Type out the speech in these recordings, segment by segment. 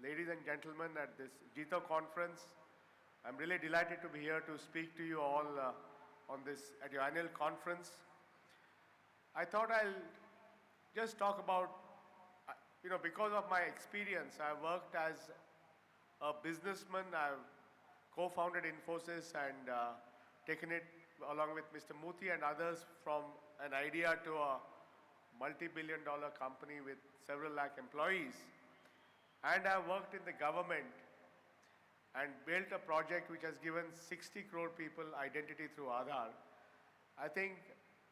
ladies and gentlemen, at this JITO conference. I'm really delighted to be here to speak to you all on this at your annual conference. I thought I'll just talk about, because of my experience, I worked as a businessman. I've co-founded Infosys and taken it along with Mr. Muthi and others from an idea to a multi-billion-dollar company with several lakh employees. And I worked in the government and built a project which has given 60 crore people identity through Aadhaar. I think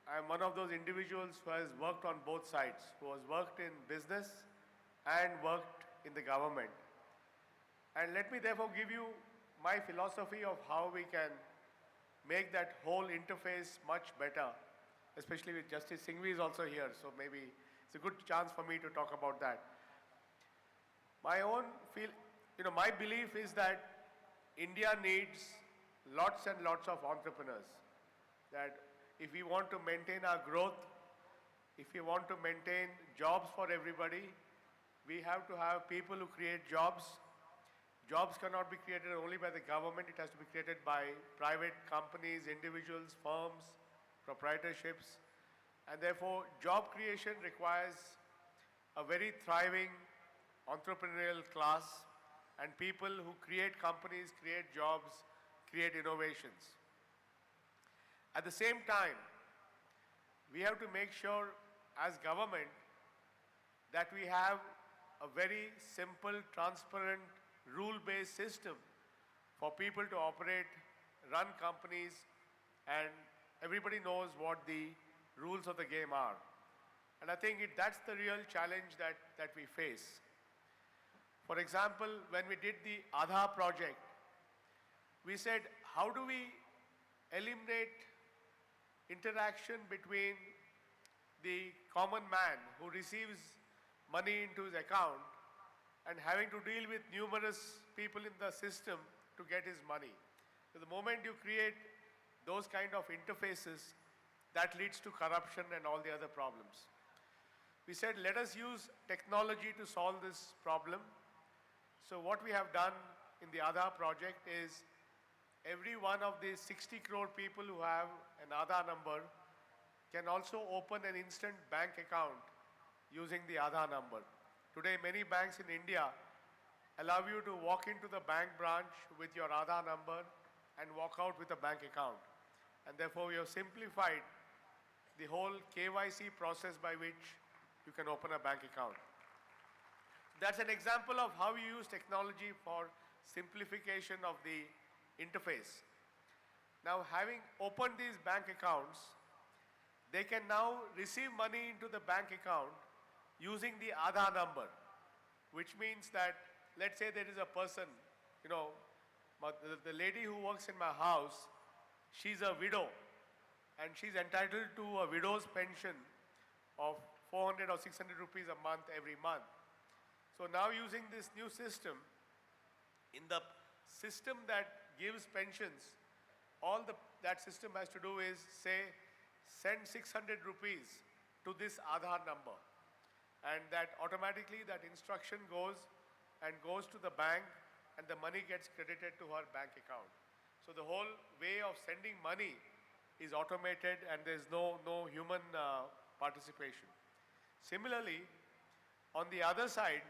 I'm one of those individuals who has worked on both sides, who has worked in business and worked in the government. And let me therefore give you my philosophy of how we can make that whole interface much better, especially with Justice Singhvi is also here, so maybe it's a good chance for me to talk about that. My belief is that India needs lots and lots of entrepreneurs. That if we want to maintain our growth, if we want to maintain jobs for everybody, we have to have people who create jobs. Jobs cannot be created only by the government, it has to be created by private companies, individuals, firms, proprietorships. And therefore, job creation requires a very thriving entrepreneurial class and people who create companies, create jobs, create innovations. At the same time, we have to make sure as government that we have a very simple, transparent, rule-based system for people to operate, run companies, and everybody knows what the rules of the game are. And I think that's the real challenge that we face. For example, when we did the Aadhaar project, we said, how do we eliminate interaction between the common man who receives money into his account and having to deal with numerous people in the system to get his money. So the moment you create those kind of interfaces, that leads to corruption and all the other problems. We said, let us use technology to solve this problem. So what we have done in the Aadhaar project is every one of these 60 crore people who have an Aadhaar number can also open an instant bank account using the Aadhaar number. Today, many banks in India allow you to walk into the bank branch with your Aadhaar number and walk out with a bank account. And therefore, we have simplified the whole KYC process by which you can open a bank account. That's an example of how you use technology for simplification of the interface. Now, having opened these bank accounts, they can now receive money into the bank account using the Aadhaar number, which means that, let's say there is a person, the lady who works in my house, she's a widow, and she's entitled to a widow's pension of 400 or 600 rupees a month every month. So now using this new system, in the system that gives pensions, that system has to do is say, send 600 rupees to this Aadhaar number. And that automatically that instruction goes to the bank and the money gets credited to her bank account. So the whole way of sending money is automated and there's no human participation. Similarly, on the other side,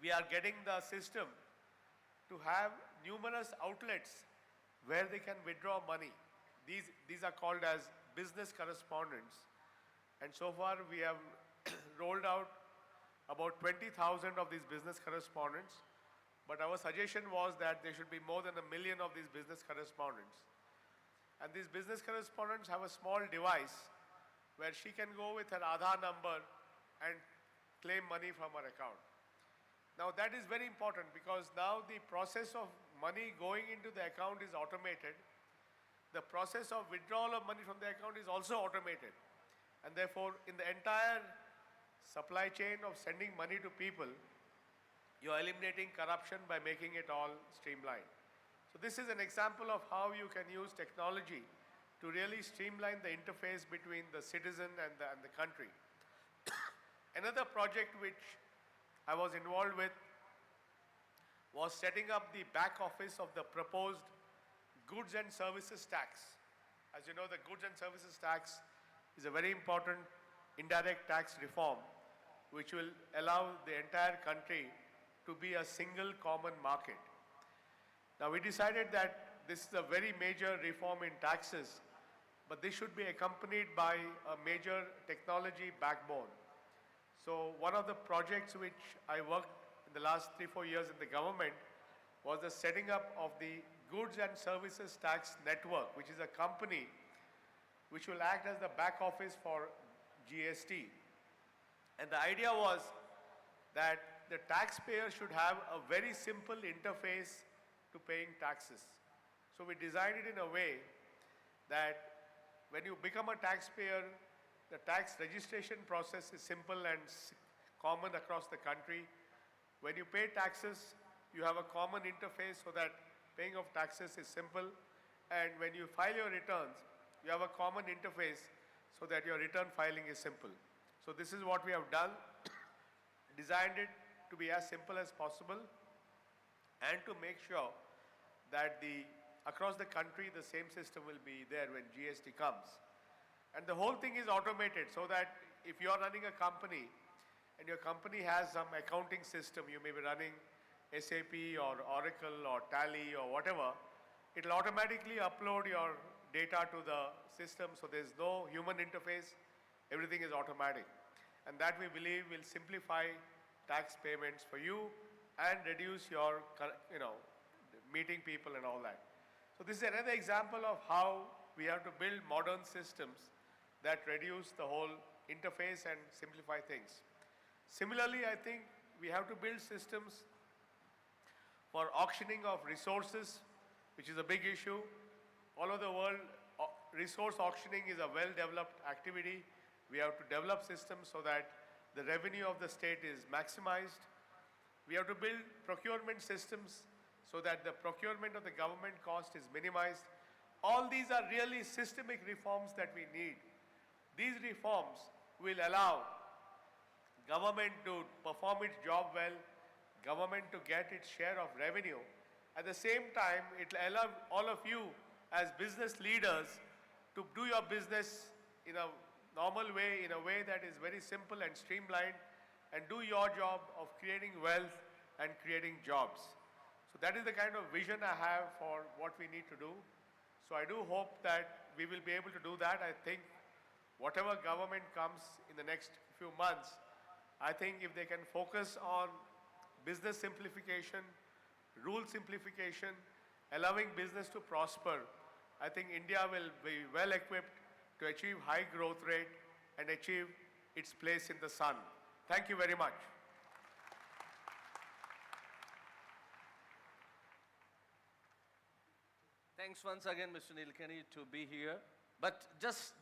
we are getting the system to have numerous outlets where they can withdraw money. These are called as business correspondents. And so far we have rolled out about 20,000 of these business correspondents. But our suggestion was that there should be more than 1 million of these business correspondents. And these business correspondents have a small device where she can go with her Aadhaar number and claim money from her account. Now that is very important because now the process of money going into the account is automated. The process of withdrawal of money from the account is also automated. And therefore, in the entire supply chain of sending money to people, you are eliminating corruption by making it all streamlined. So this is an example of how you can use technology to really streamline the interface between the citizen and the country. Another project which I was involved with was setting up the back office of the proposed goods and services tax. As you know, the goods and services tax is a very important indirect tax reform which will allow the entire country to be a single common market. Now we decided that this is a very major reform in taxes, but this should be accompanied by a major technology backbone. So one of the projects which I worked in the last 3-4 years in the government was the setting up of the Goods and Services Tax Network, which is a company which will act as the back office for GST. And the idea was that the taxpayer should have a very simple interface to paying taxes. So we designed it in a way that when you become a taxpayer, the tax registration process is simple and common across the country. When you pay taxes, you have a common interface so that paying of taxes is simple. And when you file your returns, you have a common interface so that your return filing is simple. So this is what we have done, designed it to be as simple as possible and to make sure that across the country the same system will be there when GST comes. And the whole thing is automated so that if you are running a company and your company has some accounting system, you may be running SAP or Oracle or Tally or whatever, it will automatically upload your data to the system, so there is no human interface, everything is automatic. And that we believe will simplify tax payments for you and reduce your, meeting people and all that. So this is another example of how we have to build modern systems that reduce the whole interface and simplify things. Similarly, I think we have to build systems for auctioning of resources, which is a big issue. All over the world, resource auctioning is a well-developed activity. We have to develop systems so that the revenue of the state is maximized. We have to build procurement systems so that the procurement of the government cost is minimized. All these are really systemic reforms that we need. These reforms will allow government to perform its job well, government to get its share of revenue. At the same time, it will allow all of you as business leaders to do your business in a normal way, in a way that is very simple and streamlined, and do your job of creating wealth and creating jobs. So that is the kind of vision I have for what we need to do. So I do hope that we will be able to do that. I think whatever government comes in the next few months, I think if they can focus on business simplification, rule simplification, allowing business to prosper, I think India will be well equipped to achieve high growth rate and achieve its place in the sun. Thank you very much. Thanks once again, Mr. Nilekani, to be here. But just